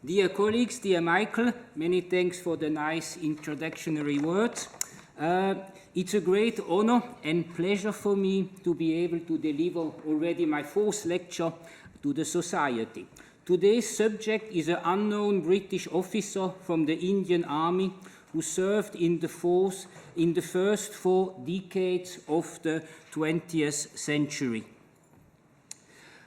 Dear colleagues, dear Michael, many thanks for the nice introductory words. It's a great honor and pleasure for me to be able to deliver already my fourth lecture to the Society. Today's subject is an unknown British officer from the Indian Army who served in the first 4 decades of the 20th century.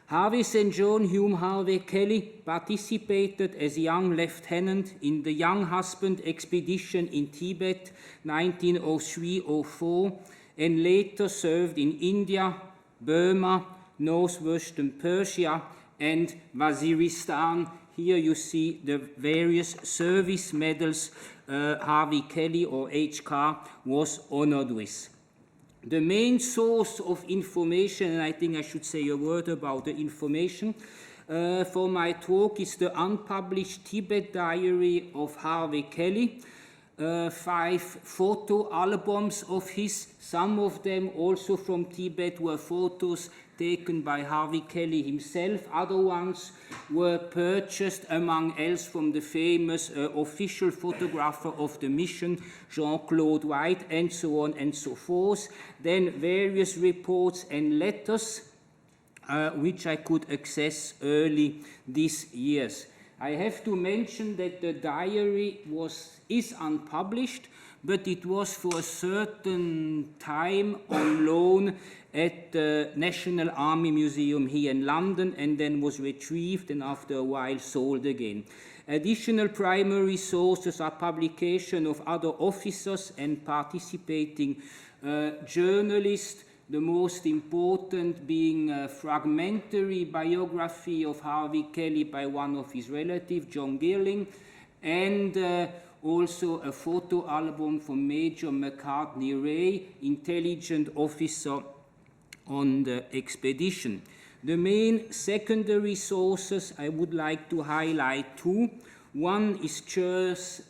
Harvey St. Hume Harvey-Kelly participated as a young lieutenant in the Younghusband Expedition in Tibet 1903-04 and later served in India, Burma, northwestern Persia and Waziristan. Here you see the various service medals Harvey-Kelly or HK was honored with. The main source of information, and I think I should say a word about the information, for my talk is the unpublished Tibet diary of Harvey-Kelly, 5 photo albums of his. Some of them also from Tibet were photos taken by Harvey-Kelly himself. Other ones were purchased, among else, from the famous official photographer of the mission, Jean-Claude White, and so on and so forth. Then various reports and letters, which I could access early this year. I have to mention that the diary is unpublished, but it was for a certain time on loan at the National Army Museum here in London and then was retrieved and after a while sold again. Additional primary sources are publication of other officers and participating journalists, the most important being a fragmentary biography of Harvey-Kelly by one of his relatives, John Girling, and also a photo album from Major MacCarthy Reagh, intelligence officer on the expedition. The main secondary sources I would like to highlight 2. One is Charles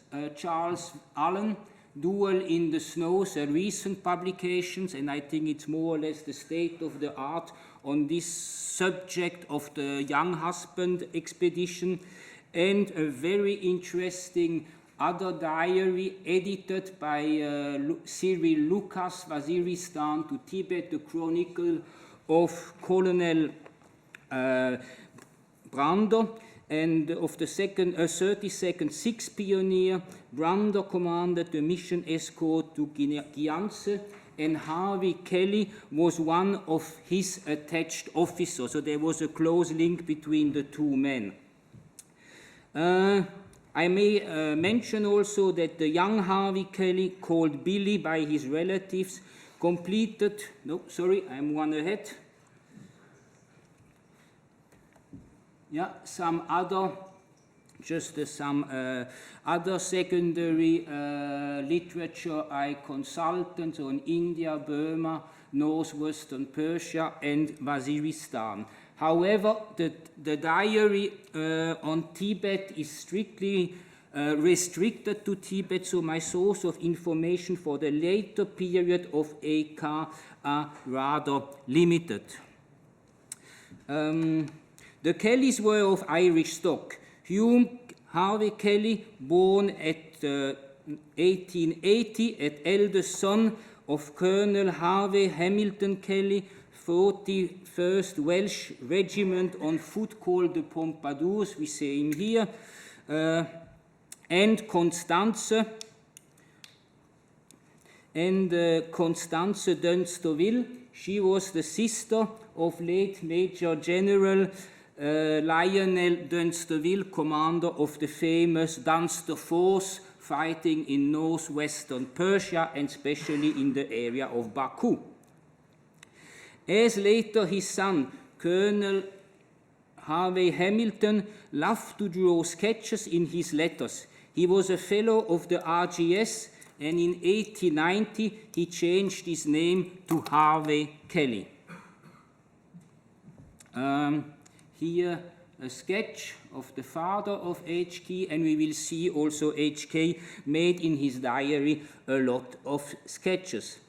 Allen, Duel in the Snows, a recent publications, and I think it's more or less the state of the art on this subject of the Younghusband Expedition, and a very interesting other diary edited by Cyril Lucas, Waziristan to Tibet, the Chronicle of Colonel Brander, and of the 32nd Sixth Pioneer. Brander commanded the mission escort to Gyantse, and Harvey-Kelly was one of his attached officers, so there was a close link between the 2 men. I may mention also that the young Harvey-Kelly, called Billy by his relatives, completed, no, sorry, I'm one ahead. Yeah, some other secondary literature I consulted on India, Burma, northwestern Persia, and Waziristan. However, the diary on Tibet is strictly restricted to Tibet, so my source of information for the later period of AK are rather limited. The Kellys were of Irish stock. Hume Harvey-Kelly, born at 1880, as eldest son of Colonel Harvey Hamilton Kelly, 41st Welsh Regiment on foot called the Pompadours, we say him here, and Constance Dunsterville. She was the sister of late Major General Lionel Dunsterville, commander of the famous Dunster Force, fighting in northwestern Persia and especially in the area of Baku. As later his son, Colonel Harvey Hamilton, loved to draw sketches in his letters. He was a fellow of the RGS, and in 1890 he changed his name to Harvey-Kelly. Here a sketch of the father of HK, and we will see also HK made in his diary a lot of sketches.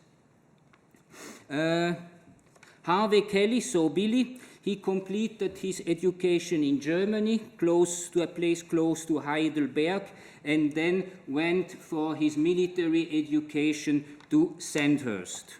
Harvey-Kelly, so Billy, He completed his education in Germany, close to a place close to Heidelberg, and then went for his military education to Sandhurst.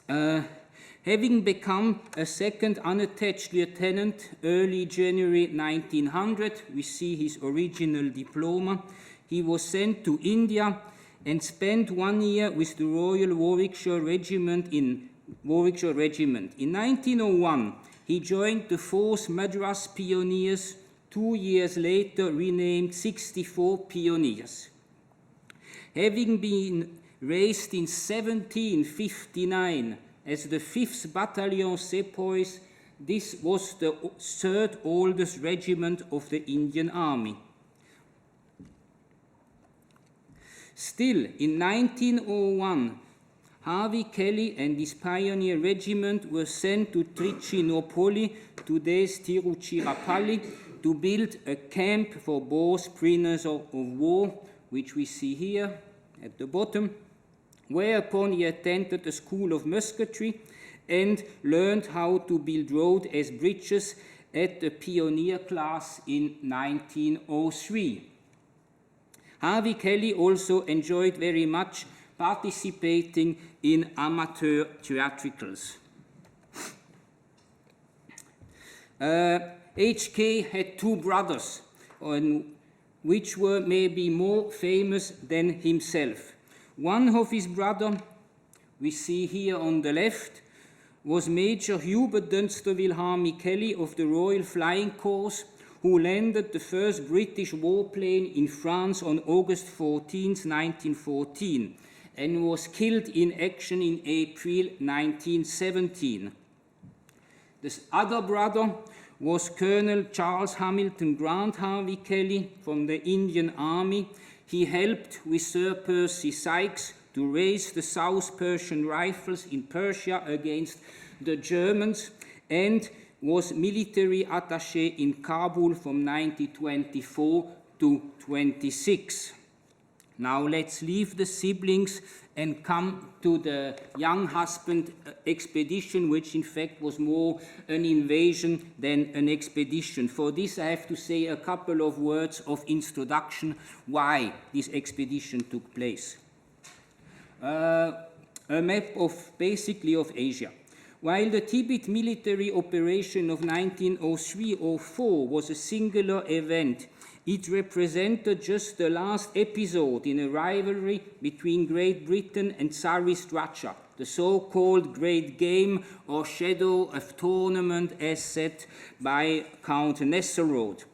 Having become a second unattached lieutenant early January 1900, we see his original diploma, he was sent to India and spent 1 year with the Royal Warwickshire Regiment in 1901, he joined the 4th Madras Pioneers, 2 years later renamed 64 Pioneers. Having been raised in 1759 as the 5th Battalion Sepoys, this was the 3rd oldest regiment of the Indian Army. Still, in 1901, Harvey-Kelly and his pioneer regiment were sent to Trichinopoli, today's Tiruchirappalli, to build a camp for both prisoners of war, which we see here at the bottom, whereupon he attended the School of Musketry and learned how to build roads as bridges at the pioneer class in 1903. Harvey-Kelly also enjoyed very much participating in amateur theatricals. HK had 2 brothers, which were maybe more famous than himself. One of his brothers, we see here on the left, was Major Hubert Dunster Wilhelmi Kelly of the Royal Flying Corps, who landed the first British warplane in France on August 14, 1914, and was killed in action in April 1917. This other brother was Colonel Charles Hamilton Grant Harvey-Kelly from the Indian Army. He helped with Sir Percy Sykes to raise the South Persian Rifles in Persia against the Germans and was military attaché in Kabul from 1924 to 26. Now let's leave the siblings and come to the Younghusband Expedition, which in fact was more an invasion than an expedition. For this I have to say a couple of words of introduction why this expedition took place. A map of basically of Asia. While the Tibet military operation of 1903-04 was a singular event, it represented just the last episode in a rivalry between Great Britain and Tsarist Russia, the so-called Great Game or Shadow of Tournament as set by Count Nesselrode.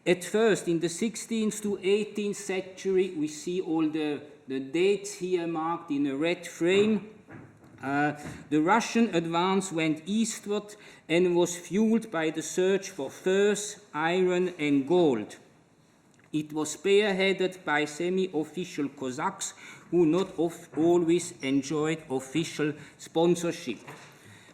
At first, in the 16th to 18th century, we see all the dates here marked in a red frame. The Russian advance went eastward and was fueled by the search for furs, iron, and gold. It was spearheaded by semi-official Cossacks who not always enjoyed official sponsorship.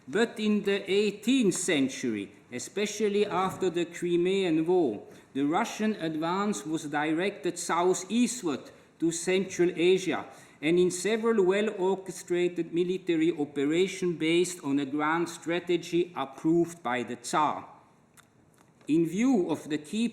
But in the 18th century, especially after the Crimean War, the Russian advance was directed southeastward to Central Asia, and in several well-orchestrated military operations based on a grand strategy approved by the Tsar. In view of the key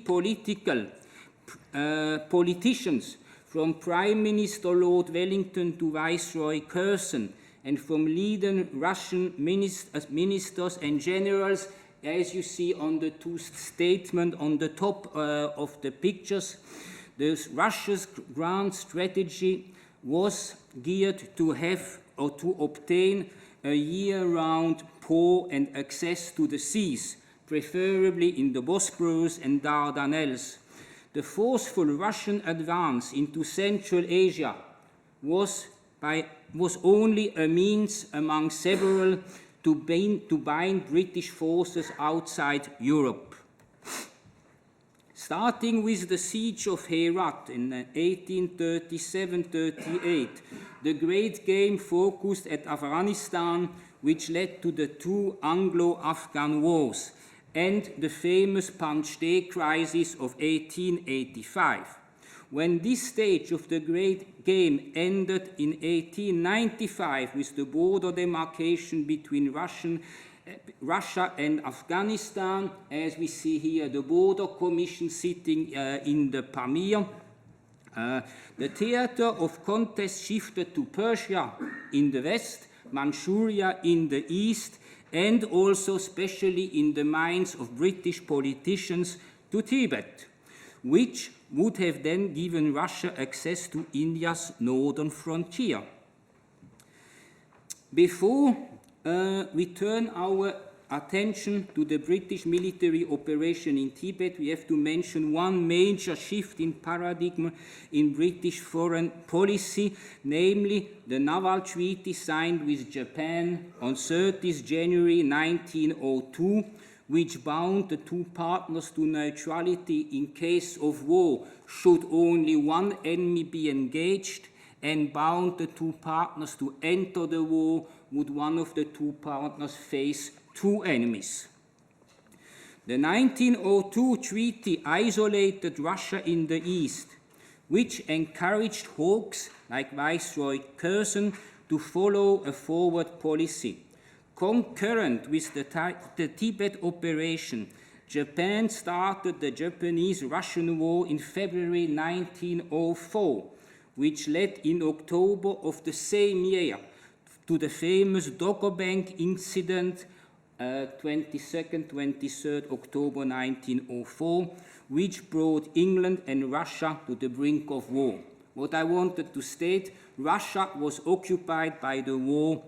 politicians, from Prime Minister Lord Wellington to Viceroy Curzon, and from leading Russian ministers and generals, as you see on the 2 statements on the top of the pictures, Russia's grand strategy was geared to have or to obtain a year-round port and access to the seas, preferably in the Bosporus and Dardanelles. The forceful Russian advance into Central Asia was only a means among several to bind British forces outside Europe. Starting with the siege of Herat in 1837-38, the Great Game focused at Afghanistan, which led to the 2 Anglo-Afghan wars and the famous Panjshir crisis of 1885. When this stage of the great game ended in 1895 with the border demarcation between Russia and Afghanistan, as we see here, the border commission sitting in the Pamir, the theater of contest shifted to Persia in the west, Manchuria in the east, and also, especially in the minds of British politicians, to Tibet, which would have then given Russia access to India's northern frontier. Before we turn our attention to the British military operation in Tibet, we have to mention one major shift in paradigm in British foreign policy, namely the naval treaty signed with Japan on 30th January 1902, which bound the two partners to neutrality in case of war should only one enemy be engaged, and bound the two partners to enter the war would one of the two partners face two enemies. The 1902 treaty isolated Russia in the east, which encouraged hawks like Viceroy Curzon to follow a forward policy. Concurrent with the Tibet operation, Japan started the Japanese-Russian War in February 1904, which led in October of the same year to the famous Dogger Bank incident, 22nd, 23rd October 1904, which brought England and Russia to the brink of war. What I wanted to state, Russia was occupied by the war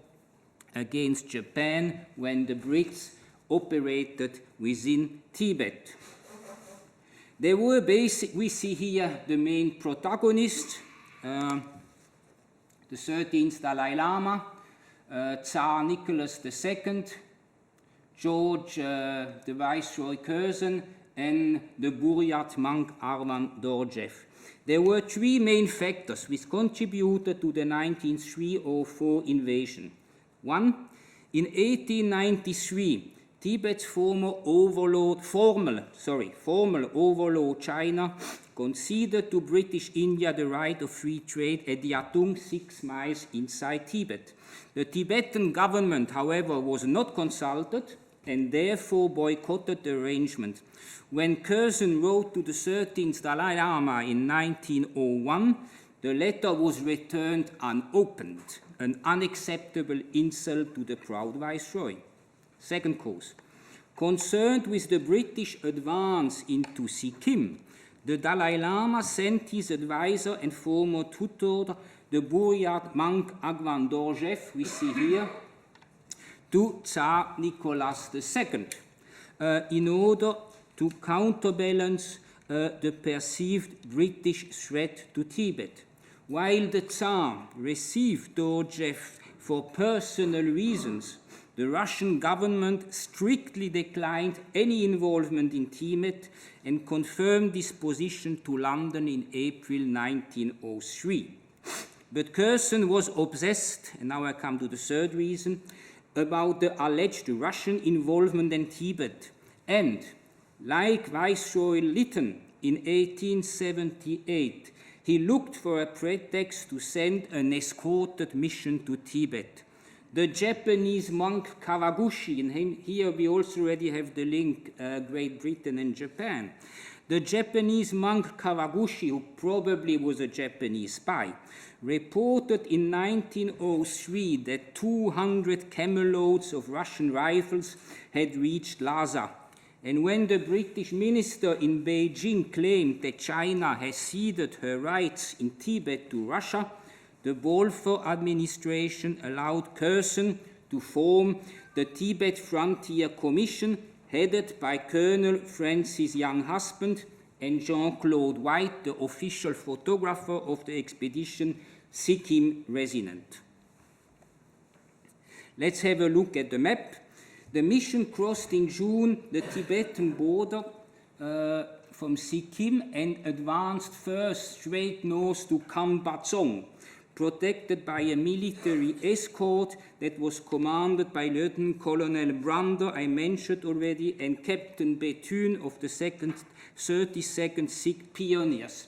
against Japan when the Brits operated within Tibet. There were we see here the main protagonists, the 13th Dalai Lama, Tsar Nicholas II, George the Viceroy Curzon, and the Buryat monk Arvan Dorjev. There were three main factors which contributed to the 1903-04 invasion. One, in 1893, Tibet's former overlord China conceded to British India the right of free trade at Yatung, 6 miles inside Tibet. The Tibetan government, however, was not consulted and therefore boycotted the arrangement. When Curzon wrote to the 13th Dalai Lama in 1901, the letter was returned unopened, an unacceptable insult to the proud Viceroy. Second cause, concerned with the British advance into Sikkim, the Dalai Lama sent his advisor and former tutor, the Buryat monk Arvan Dorjev, we see here, to Tsar Nicholas II in order to counterbalance the perceived British threat to Tibet. While the Tsar received Dorjev for personal reasons, the Russian government strictly declined any involvement in Tibet and confirmed this position to London in April 1903. But Curzon was obsessed, and now I come to the third reason, about the alleged Russian involvement in Tibet. And, like Viceroy Lytton in 1878, he looked for a pretext to send an escorted mission to Tibet. The Japanese monk Kawaguchi, and here we also already have the link, Great Britain and Japan. The Japanese monk Kawaguchi, who probably was a Japanese spy, reported in 1903 that 200 camelloads of Russian rifles had reached Lhasa. And when the British minister in Beijing claimed that China has ceded her rights in Tibet to Russia, the Balfour administration allowed Curzon to form the Tibet Frontier Commission, headed by Colonel Francis Younghusband and Jean-Claude White, the official photographer of the expedition, Sikkim resident. Let's have a look at the map. The mission crossed in June the Tibetan border from Sikkim and advanced first straight north to Kambatsong, protected by a military escort that was commanded by Lieutenant Colonel Brander, I mentioned already, and Captain Bethune of the 32nd Sikh Pioneers.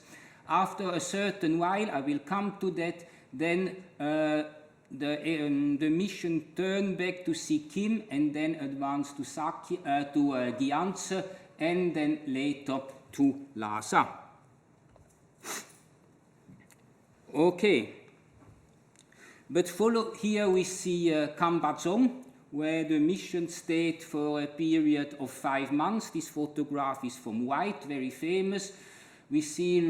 After a certain while, I will come to that, then the mission turned back to Sikkim and then advanced to Gyantsé and then later to Lhasa. Okay, but here we see Kambadzong, where the mission stayed for a period of 5 months. This photograph is from White, very famous. We see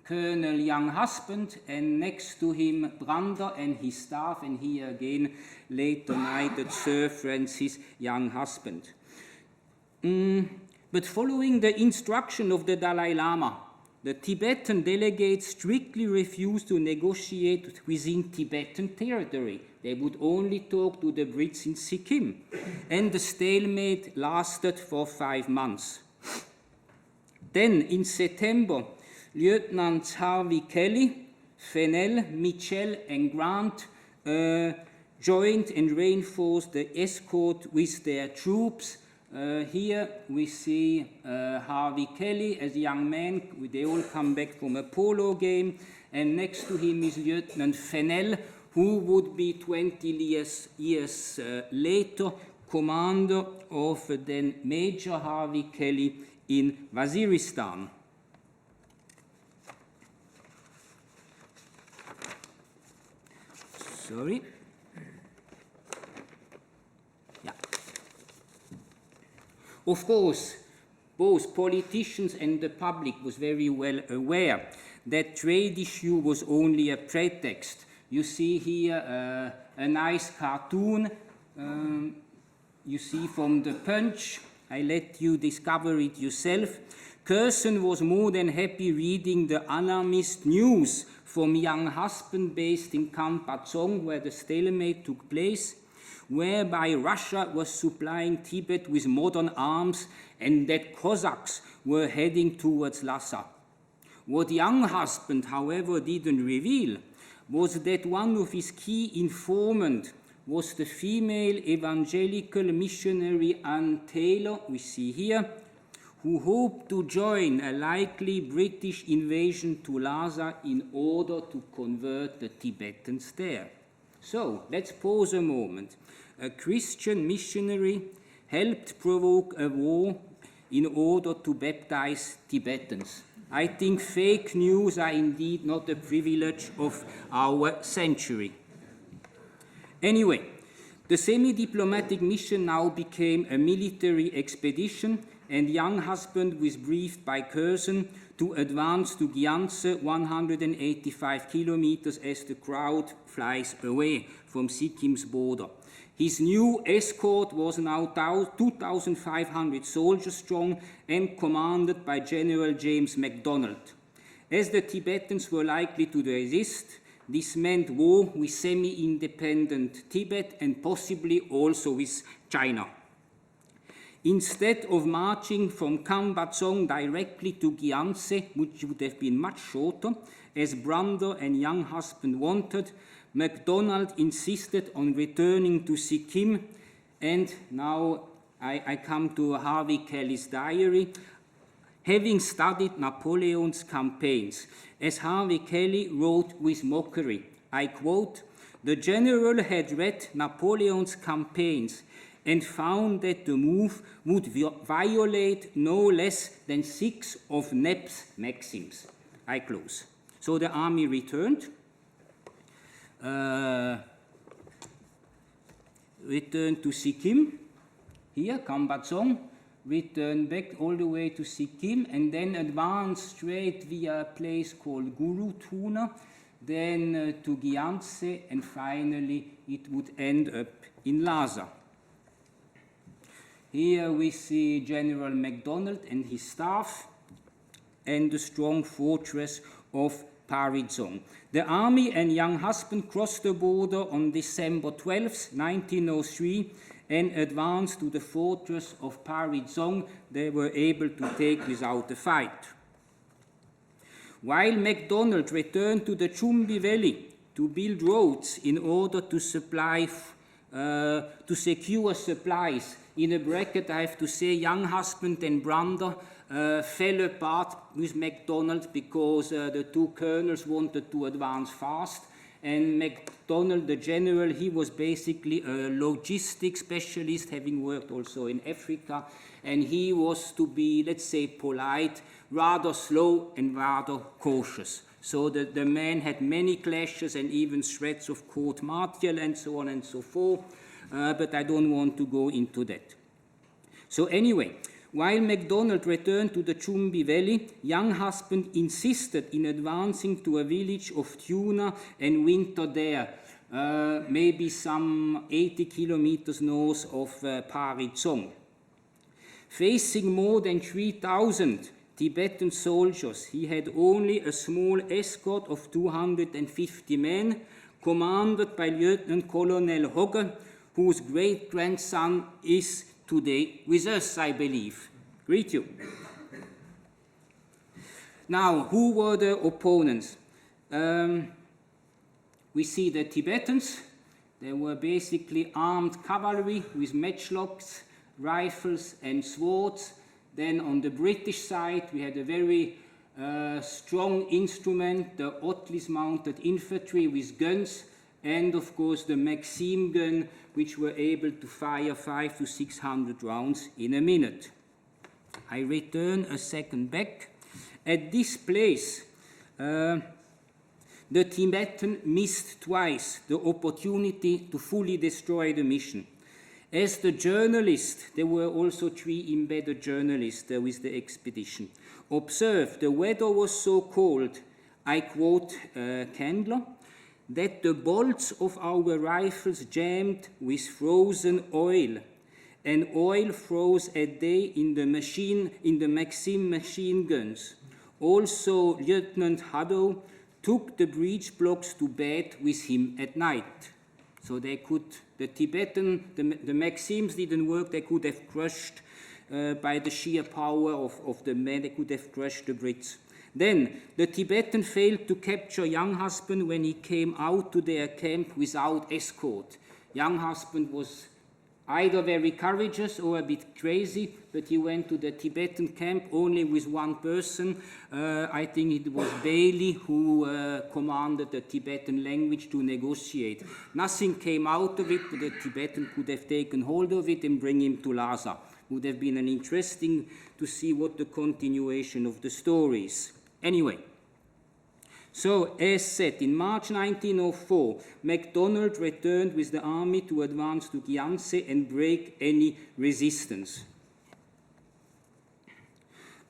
Colonel Younghusband, and next to him Brander and his staff, and here again later knighted Sir Francis Younghusband. But following the instruction of the Dalai Lama, the Tibetan delegates strictly refused to negotiate within Tibetan territory. They would only talk to the Brits in Sikkim, and the stalemate lasted for 5 months. Then, in September, Lieutenants Harvey-Kelly, Fennell, Mitchell, and Grant joined and reinforced the escort with their troops. Here we see Harvey-Kelly as a young man. They all come back from a polo game. And next to him is Lieutenant Fennell, who would be 20 years later commander of then Major Harvey-Kelly in Waziristan. Sorry. Yeah. Of course, both politicians and the public was very well aware that trade issue was only a pretext. You see here a nice cartoon you see from the Punch. I let you discover it yourself. Curzon was more than happy reading the alarmist news from Younghusband based in Kambadzong, where the stalemate took place, whereby Russia was supplying Tibet with modern arms and that Cossacks were heading towards Lhasa. What Younghusband, however, didn't reveal was that one of his key informants was the female evangelical missionary Anne Taylor, we see here, who hoped to join a likely British invasion to Lhasa in order to convert the Tibetans there. So, let's pause a moment. A Christian missionary helped provoke a war in order to baptize Tibetans. I think fake news are indeed not a privilege of our century. Anyway, the semi-diplomatic mission now became a military expedition, and Younghusband was briefed by Curzon to advance to Gyantsé 185 kilometers as the crowd flies away from Sikkim's border. His new escort was now 2,500 soldiers strong and commanded by General James MacDonald. As the Tibetans were likely to resist, this meant war with semi-independent Tibet and possibly also with China. Instead of marching from Kambadzong directly to Gyantsé, which would have been much shorter, as Brander and Younghusband wanted, MacDonald insisted on returning to Sikkim, and now I come to Harvey-Kelly's diary. Having studied Napoleon's campaigns, as Harvey-Kelly wrote with mockery, I quote, "The general had read Napoleon's campaigns and found that the move would violate no less than 6 of Knapp's maxims." I close. So the army returned. Returned to Sikkim, here, Kambadzong, returned back all the way to Sikkim, and then advanced straight via a place called Guru Tuna, then to Gyantsé, and finally it would end up in Lhasa. Here we see General MacDonald and his staff, and the strong fortress of Paridzong. The army and Younghusband crossed the border on December 12, 1903, and advanced to the fortress of Paridzong they were able to take without a fight. While MacDonald returned to the Chumbi Valley to build roads in order to secure supplies, in a bracket I have to say Younghusband and Brander fell apart with MacDonald because the two colonels wanted to advance fast. And MacDonald, the general, he was basically a logistics specialist, having worked also in Africa. And he was, to be, let's say, polite, rather slow and rather cautious. So the man had many clashes and even threats of court-martial and so on and so forth. But I don't want to go into that. So anyway, while MacDonald returned to the Chumbi Valley, Younghusband insisted in advancing to a village of Tuna and winter there, maybe some 80 kilometers north of Paritsong. Facing more than 3,000 Tibetan soldiers, he had only a small escort of 250 men, commanded by Lieutenant Colonel Hogge, whose great-grandson is today with us, I believe. Greet you. Now, who were the opponents? We see the Tibetans. They were basically armed cavalry with matchlocks, rifles, and swords. Then on the British side, we had a very strong instrument, the Otlis mounted infantry with guns, and of course the Maxim gun, which were able to fire 500 to 600 rounds in a minute. I return a second back. At this place, the Tibetan missed twice the opportunity to fully destroy the mission. As the journalist, there were also 3 embedded journalists with the expedition, observed the weather was so cold, I quote Candler, that the bolts of our rifles jammed with frozen oil, and oil froze a day in the Maxim machine guns. Also, Lieutenant Haddo took the breech blocks to bed with him at night. So they could, the Maxims didn't work, they could have crushed, by the sheer power of the men, they could have crushed the Brits. Then, the Tibetan failed to capture Younghusband when he came out to their camp without escort. Younghusband was either very courageous or a bit crazy, but he went to the Tibetan camp only with one person. I think it was Bailey who commanded the Tibetan language to negotiate. Nothing came out of it, but the Tibetan could have taken hold of it and bring him to Lhasa. Would have been an interesting to see what the continuation of the story is. Anyway, so as said, in March 1904, MacDonald returned with the army to advance to Gyantse and break any resistance.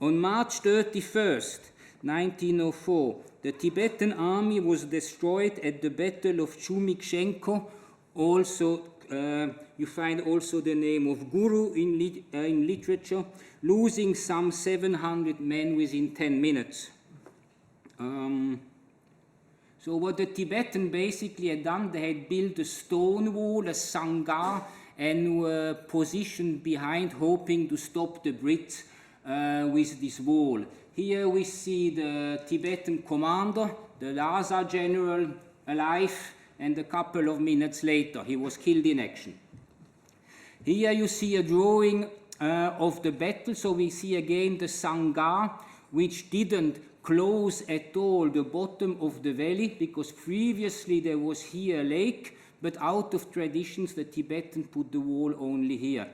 On March 31st, 1904, the Tibetan army was destroyed at the Battle of Chumikshenko. Also, you find also the name of Guru in literature, losing some 700 men within 10 minutes. So what the Tibetan basically had done, they had built a stone wall, a sangha, and were positioned behind, hoping to stop the Brits with this wall. Here we see the Tibetan commander, the Lhasa general, alive, and a couple of minutes later he was killed in action. Here you see a drawing of the battle, so we see again the sangha, which didn't close at all the bottom of the valley, because previously there was here a lake, but out of traditions the Tibetan put the wall only here.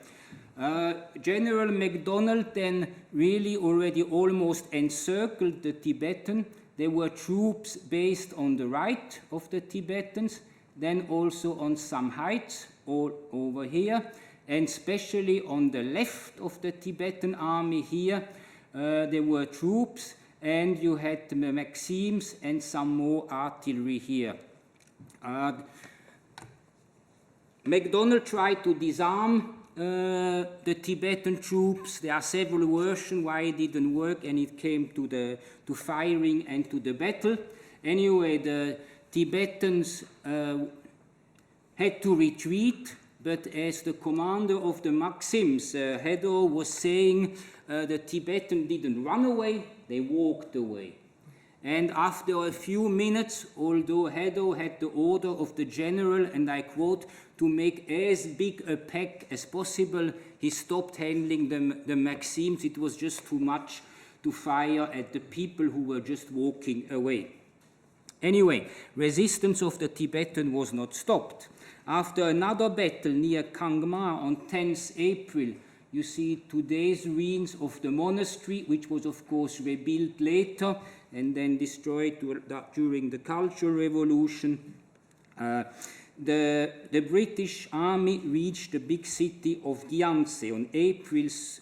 General MacDonald then really already almost encircled the Tibetan. There were troops based on the right of the Tibetans, then also on some heights all over here, and especially on the left of the Tibetan army here, there were troops, and you had the Maxims and some more artillery here. MacDonald tried to disarm the Tibetan troops. There are several versions why it didn't work, and it came to firing and to the battle. Anyway, the Tibetans had to retreat, but as the commander of the Maxims, Haddo, was saying, the Tibetan didn't run away, they walked away. And after a few minutes, although Haddo had the order of the general, and I quote, to make as big a pack as possible, he stopped handling the Maxims. It was just too much to fire at the people who were just walking away. Anyway, resistance of the Tibetan was not stopped. After another battle near Kangma on 10th April, you see today's ruins of the monastery, which was of course rebuilt later and then destroyed during the Cultural Revolution. The British army reached the big city of Gyantse on April's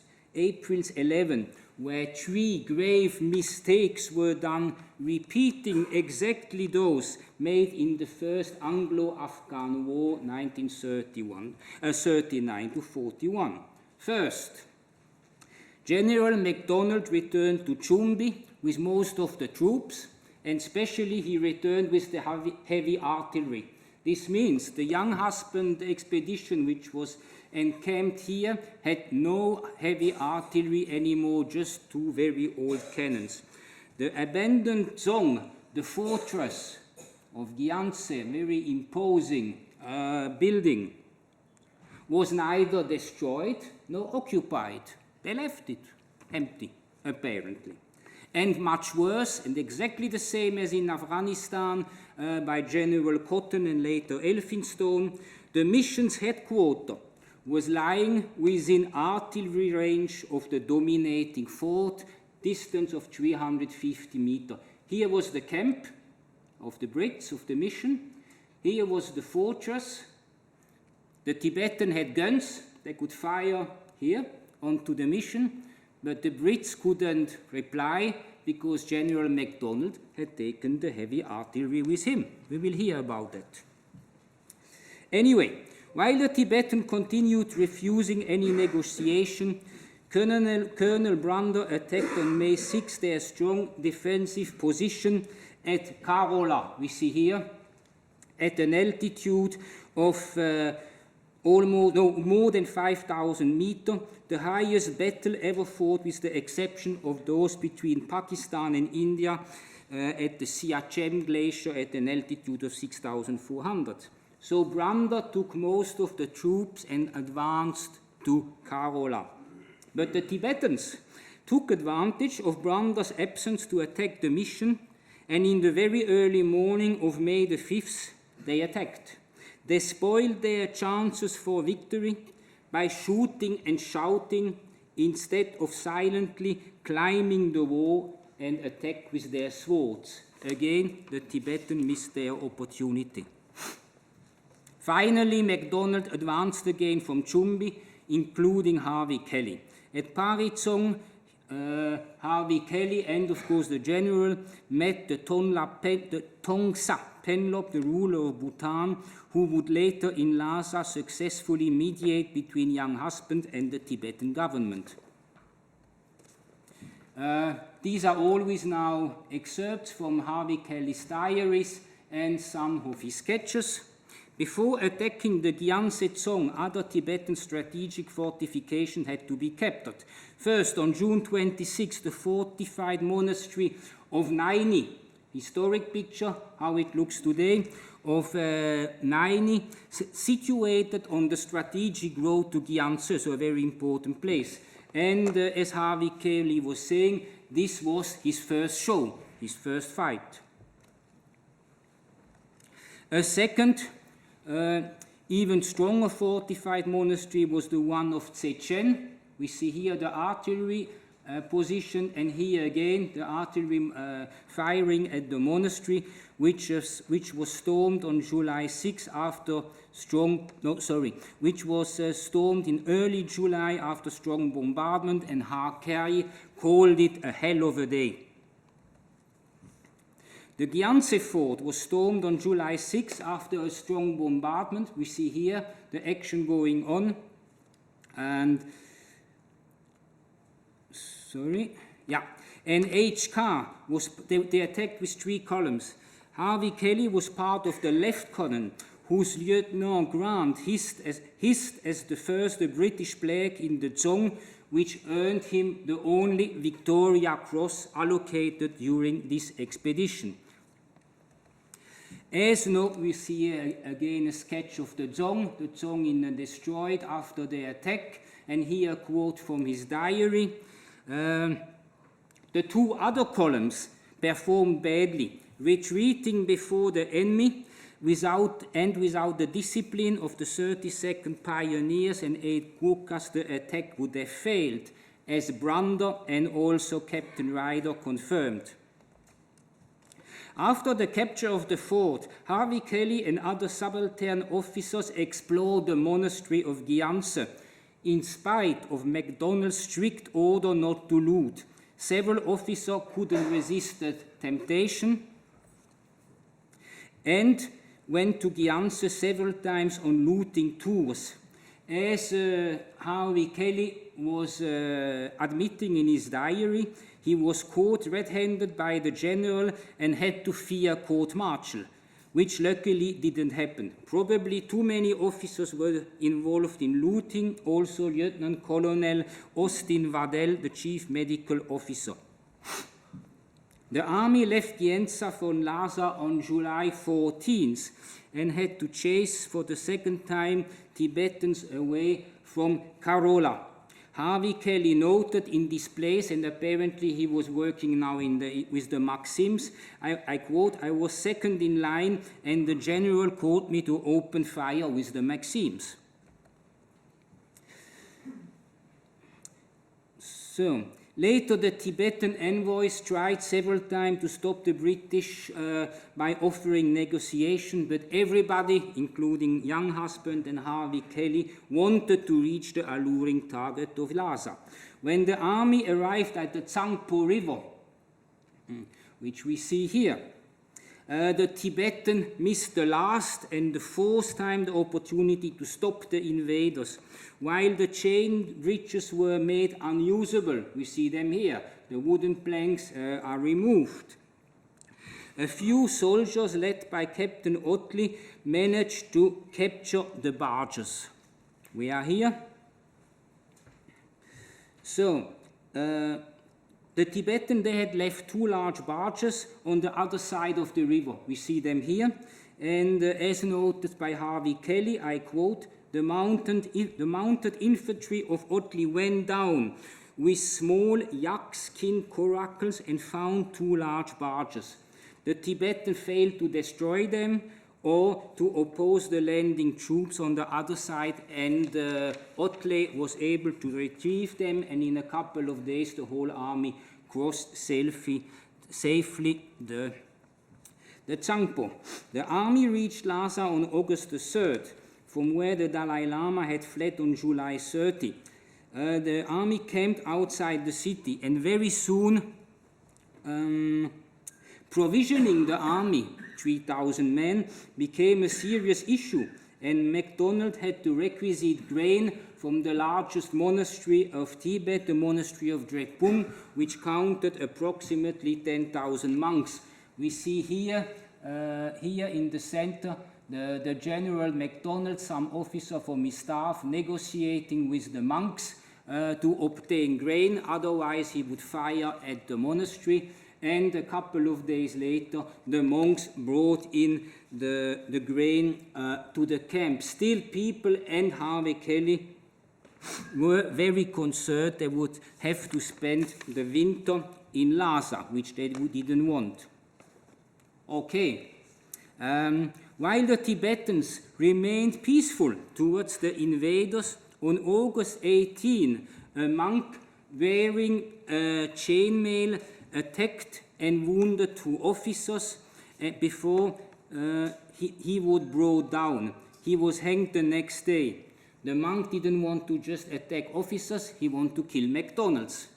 11, where 3 grave mistakes were done, repeating exactly those made in the first Anglo-Afghan War, 1939 to 41. First, General MacDonald returned to Chumbi with most of the troops, and especially he returned with the heavy artillery. This means the Younghusband Expedition, which was encamped here, had no heavy artillery anymore, just 2 very old cannons. The abandoned Dzong, the fortress of Gyantse, very imposing building, was neither destroyed nor occupied. They left it empty, apparently. And much worse, and exactly the same as in Afghanistan by General Cotton and later Elphinstone, the mission's headquarters was lying within artillery range of the dominating fort, distance of 350 meters. Here was the camp of the Brits, of the mission. Here was the fortress. The Tibetan had guns. They could fire here onto the mission, but the Brits couldn't reply because General MacDonald had taken the heavy artillery with him. We will hear about that. Anyway, while the Tibetan continued refusing any negotiation, Colonel Brander attacked on May 6 their strong defensive position at Karola, we see here, at an altitude of more than 5,000 meters, the highest battle ever fought with the exception of those between Pakistan and India at the Siachen Glacier at an altitude of 6,400. So Brander took most of the troops and advanced to Karola. But the Tibetans took advantage of Brander's absence to attack the mission, and in the very early morning of May the 5th, they attacked. They spoiled their chances for victory by shooting and shouting instead of silently climbing the wall and attack with their swords. Again, the Tibetans missed their opportunity. Finally, MacDonald advanced again from Chumbi, including Harvey-Kelly. At Parizong, Harvey-Kelly and, of course, the general met the Tongsa Penlop, the ruler of Bhutan, who would later in Lhasa successfully mediate between Younghusband and the Tibetan government. These are always now excerpts from Harvey-Kelly's diaries and some of his sketches. Before attacking the Gyantse Dzong, other Tibetan strategic fortifications had to be captured. First, on June 26, the fortified monastery of Naini, historic picture, how it looks today, of Naini, situated on the strategic road to Gyantse, so a very important place. And as Harvey-Kelly was saying, this was his first show, his first fight. A second, even stronger fortified monastery was the one of Tsechen. We see here the artillery position, and here again the artillery firing at the monastery, which was stormed on July 6 after which was stormed in early July after strong bombardment, and Harkari called it a hell of a day. The Gyantse fort was stormed on July 6 after a strong bombardment. We see here the action going on. And, and HK they attacked with 3 columns. Harvey-Kelly was part of the left column, whose Lieutenant Grant hissed as the first British flag in the Dzong, which earned him the only Victoria Cross allocated during this expedition. As noted, we see again a sketch of the Dzong in destroyed after the attack, and here a quote from his diary. The two other columns performed badly, retreating before the enemy without the discipline of the 32nd Pioneers and 8 Gurkhas. The attack would have failed, as Brander and also Captain Ryder confirmed. After the capture of the fort, Harvey-Kelly and other subaltern officers explored the monastery of Gyantse, in spite of MacDonald's strict order not to loot. Several officers couldn't resist the temptation and went to Gyantse several times on looting tours. As Harvey-Kelly was admitting in his diary, he was caught red-handed by the general and had to fear court-martial, which luckily didn't happen. Probably too many officers were involved in looting, also Lieutenant Colonel Austin Waddell, the chief medical officer. The army left Gyantse from Lhasa on July 14th and had to chase for the second time Tibetans away from Karola. Harvey-Kelly noted in this place, and apparently he was working now with the Maxims, I quote, "I was second in line and the general called me to open fire with the Maxims." So, later the Tibetan envoys tried several times to stop the British by offering negotiation, but everybody, including Younghusband and Harvey-Kelly, wanted to reach the alluring target of Lhasa. When the army arrived at the Tsangpo River, which we see here, the Tibetan missed the last and the fourth time the opportunity to stop the invaders. While the chain bridges were made unusable, we see them here, the wooden planks are removed. A few soldiers led by Captain Otley managed to capture the barges. We are here. So, the Tibetan, they had left 2 large barges on the other side of the river. We see them here. And as noted by Harvey-Kelly, I quote, the mounted infantry of Otley went down with small yak skin coracles and found 2 large barges. The Tibetan failed to destroy them or to oppose the landing troops on the other side, and Otley was able to retrieve them, and in a couple of days the whole army crossed safely the Tsangpo. The army reached Lhasa on August the 3rd, from where the Dalai Lama had fled on July 30. The army camped outside the city, and very soon provisioning the army, 3,000 men, became a serious issue, and MacDonald had to requisite grain from the largest monastery of Tibet, the monastery of Drepung, which counted approximately 10,000 monks. We see here in the center the General MacDonald, some officer from his staff, negotiating with the monks to obtain grain, otherwise he would fire at the monastery. And a couple of days later, the monks brought in the grain to the camp. Still, people and Harvey-Kelly were very concerned they would have to spend the winter in Lhasa, which they didn't want. Okay. While the Tibetans remained peaceful towards the invaders, on August 18, a monk wearing chainmail attacked and wounded 2 officers before he was brought down. He was hanged the next day. The monk didn't want to just attack officers, he wanted to kill MacDonalds.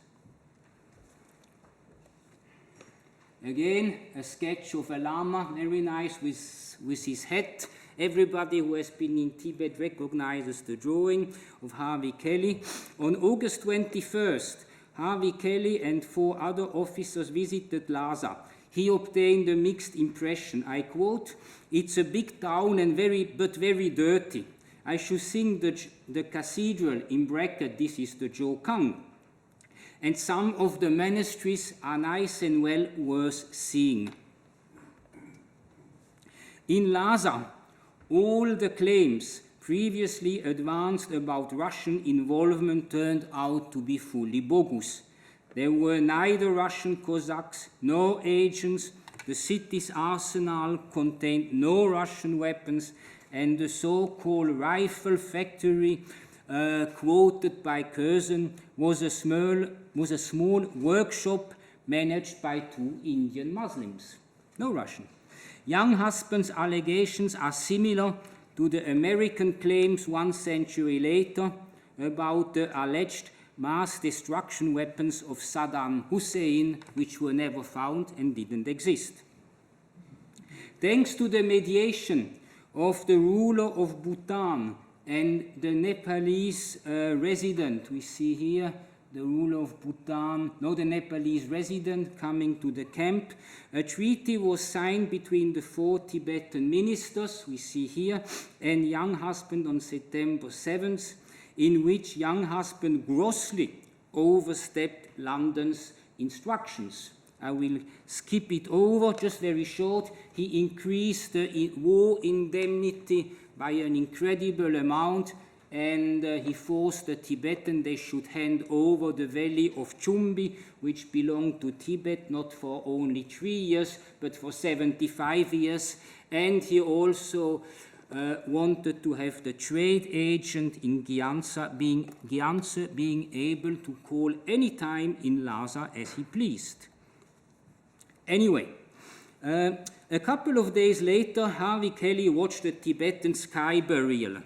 Again, a sketch of a Lama, very nice, with his hat. Everybody who has been in Tibet recognizes the drawing of Harvey-Kelly. On August 21st, Harvey-Kelly and 4 other officers visited Lhasa. He obtained a mixed impression. I quote, "It's a big town and but very dirty. I should think the cathedral, in bracket, this is the Jokang. And some of the monasteries are nice and well worth seeing." In Lhasa, all the claims previously advanced about Russian involvement turned out to be fully bogus. There were neither Russian Cossacks nor agents, the city's arsenal contained no Russian weapons, and the so-called rifle factory quoted by Curzon was a small workshop managed by 2 Indian Muslims. No Russian. Younghusband's allegations are similar to the American claims 1 century later about the alleged mass destruction weapons of Saddam Hussein, which were never found and didn't exist. Thanks to the mediation of the ruler of Bhutan and the Nepalese resident, we see here the ruler of Bhutan, the Nepalese resident coming to the camp. A treaty was signed between the 4 Tibetan ministers, we see here, and Younghusband on September 7th, in which Younghusband grossly overstepped London's instructions. I will skip it over, just very short. He increased the war indemnity by an incredible amount, and he forced the Tibetan they should hand over the valley of Chumbi, which belonged to Tibet, not for only 3 years, but for 75 years. And he also wanted to have the trade agent in Gyansa being able to call any time in Lhasa as he pleased. Anyway, a couple of days later, Harvey-Kelly watched the Tibetan sky burial.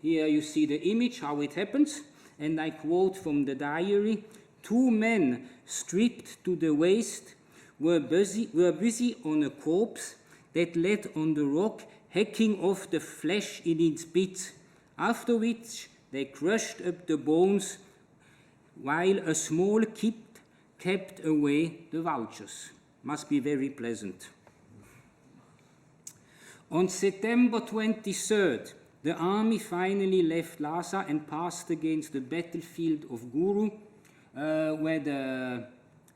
Here you see the image, how it happens, and I quote from the diary, 2 men stripped to the waist were busy on a corpse that lay on the rock, hacking off the flesh in its bits, after which they crushed up the bones, while a small kid kept away the vultures. Must be very pleasant. On September 23rd, the army finally left Lhasa and passed against the battlefield of Guru,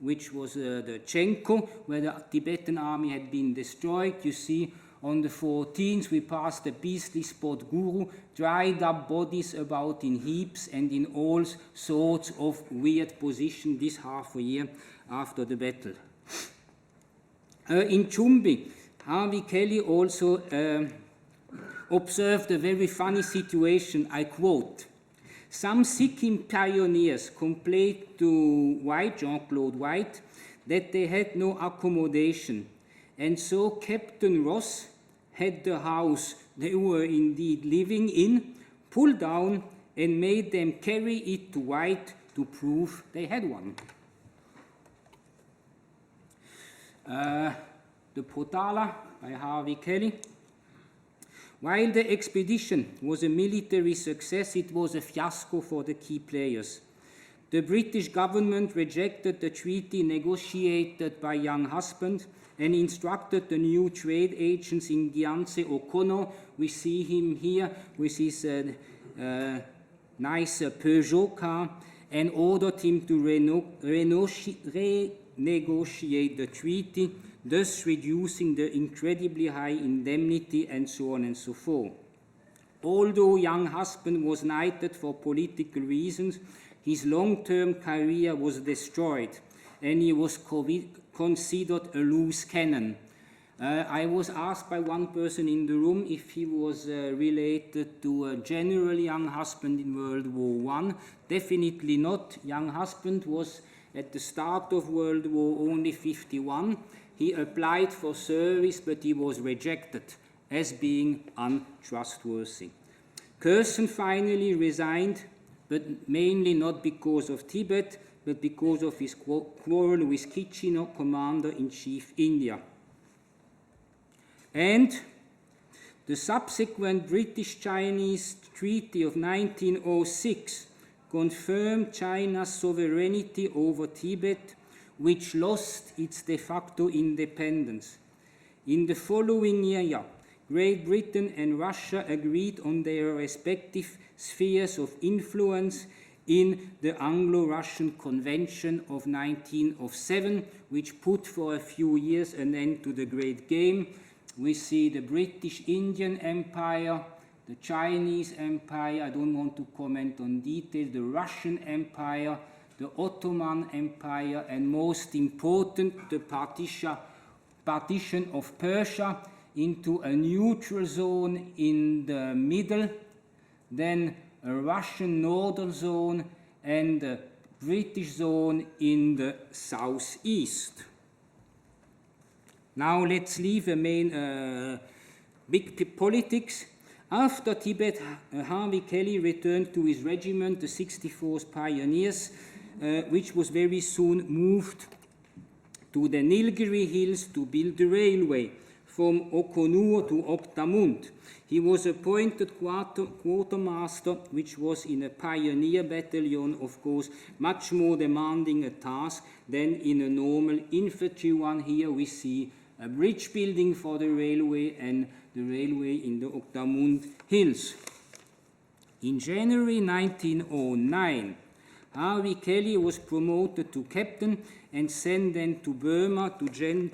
which was the Chenko, where the Tibetan army had been destroyed. You see, on the 14th, we passed the beastly spot Guru, dried up bodies about in heaps and in all sorts of weird positions, this half a year after the battle. In Chumbi, Harvey-Kelly also observed a very funny situation. I quote, "Some Sikkim pioneers complained to Jean-Claude White, that they had no accommodation, and so Captain Ross had the house they were indeed living in pulled down and made them carry it to White to prove they had one." The Potala by Harvey-Kelly. While the expedition was a military success, it was a fiasco for the key players. The British government rejected the treaty negotiated by Younghusband and instructed the new trade agents in Gyanse O'Connor. We see him here with his nice Peugeot car, and ordered him to renegotiate the treaty, thus reducing the incredibly high indemnity and so on and so forth. Although Younghusband was knighted for political reasons, his long-term career was destroyed, and he was considered a loose cannon. I was asked by one person in the room if he was related to General Younghusband in World War I. Definitely not. Younghusband was at the start of World War only 51. He applied for service, but he was rejected as being untrustworthy. Curzon finally resigned, but mainly not because of Tibet, but because of his quarrel with Kitchener, Commander-in-Chief India. And the subsequent British-Chinese Treaty of 1906 confirmed China's sovereignty over Tibet, which lost its de facto independence. In the following year, Great Britain and Russia agreed on their respective spheres of influence in the Anglo-Russian Convention of 1907, which put for a few years an end to the Great Game. We see the British Indian Empire the Chinese Empire, I don't want to comment on detail, the Russian Empire, the Ottoman Empire, and most important, the partition of Persia into a neutral zone in the middle, then a Russian northern zone, and a British zone in the southeast. Now let's leave the main big politics. After Tibet, Harvey-Kelly returned to his regiment, the 64th Pioneers, which was very soon moved to the Nilgiri Hills to build the railway from Okonur to Oktamund. He was appointed quartermaster, which was in a pioneer battalion, of course, much more demanding a task than in a normal infantry one. Here we see a bridge building for the railway and the railway in the Oktamund Hills. In January 1909, Harvey-Kelly was promoted to captain and sent then to Burma to join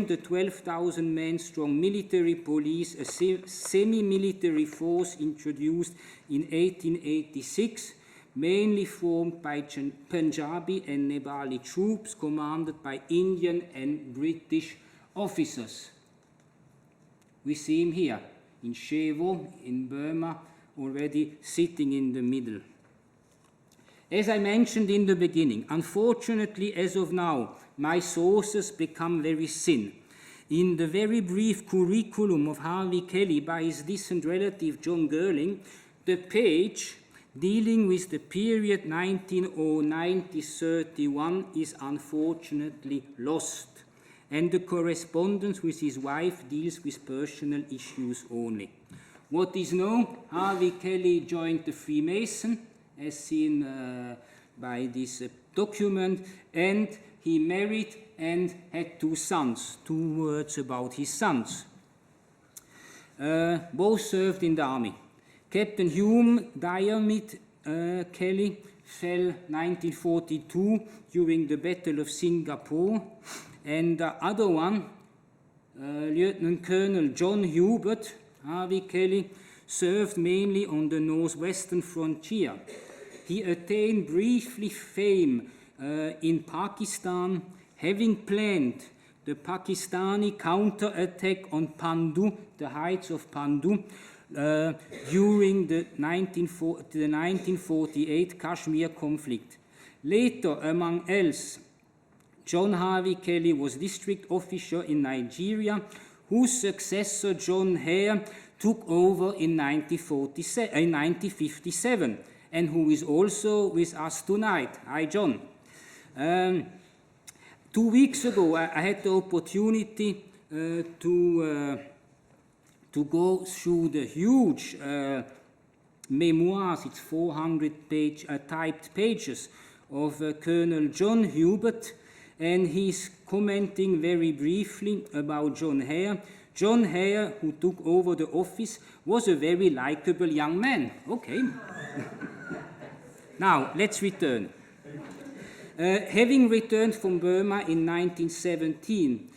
the 12,000-man strong military police, a semi-military force introduced in 1886, mainly formed by Punjabi and Nepali troops commanded by Indian and British officers. We see him here in Shevo in Burma, already sitting in the middle. As I mentioned in the beginning, unfortunately, as of now, my sources become very thin. In the very brief curriculum of Harvey-Kelly by his distant relative John Girling, the page dealing with the period 1909-31 is unfortunately lost, and the correspondence with his wife deals with personal issues only. What is known, Harvey-Kelly joined the Freemason, as seen by this document, and he married and had 2 sons. 2 words about his sons. Both served in the army. Captain Hume Harvey-Kelly fell 1942 during the Battle of Singapore, and the other one, Lieutenant Colonel John Hubert Harvey-Kelly, served mainly on the northwestern frontier. He attained briefly fame in Pakistan, having planned the Pakistani counterattack on Pandu, the heights of Pandu, during the 1948 Kashmir conflict. Later, among else, John Harvey-Kelly was district officer in Nigeria, whose successor, John Hare, took over in 1957, and who is also with us tonight. Hi, John. 2 weeks ago, I had the opportunity to go through the huge memoirs, it's 400-page typed pages, of Colonel John Hubert, and he's commenting very briefly about John Hare. John Hare, who took over the office, was a very likable young man. Okay. Now, let's return. Having returned from Burma in 1917,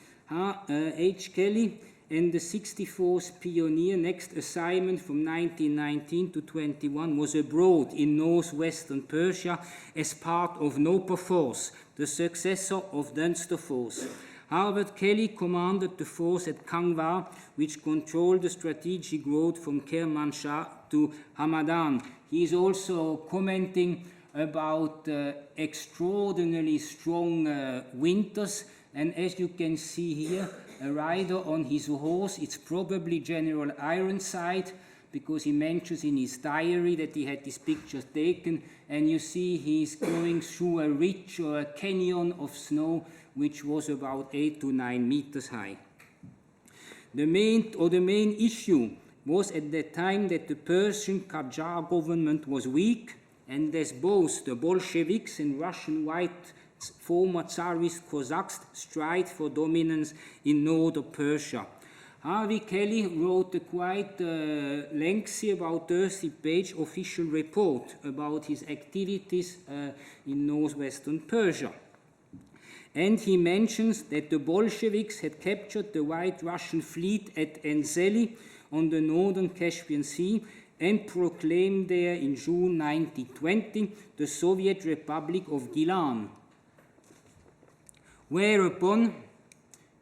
H. Kelly and the 64th Pioneer, next assignment from 1919 to 21 was abroad in northwestern Persia as part of Nopa Force, the successor of Dunster Force. Harvey-Kelly commanded the force at Kangwa, which controlled the strategic road from Kermanshah to Hamadan. He is also commenting about extraordinarily strong winters, and as you can see here, a rider on his horse, it's probably General Ironside, because he mentions in his diary that he had these pictures taken, and you see he's going through a ridge or a canyon of snow, which was about 8 to 9 meters high. The main issue was at that time that the Persian Qajar government was weak, and as both the Bolsheviks and Russian white former Tsarist Cossacks strive for dominance in northern Persia. Harvey-Kelly wrote a quite lengthy, about 30-page official report about his activities in northwestern Persia. And he mentions that the Bolsheviks had captured the White Russian fleet at Enzeli on the northern Caspian Sea and proclaimed there in June 1920 the Soviet Republic of Gilan. Whereupon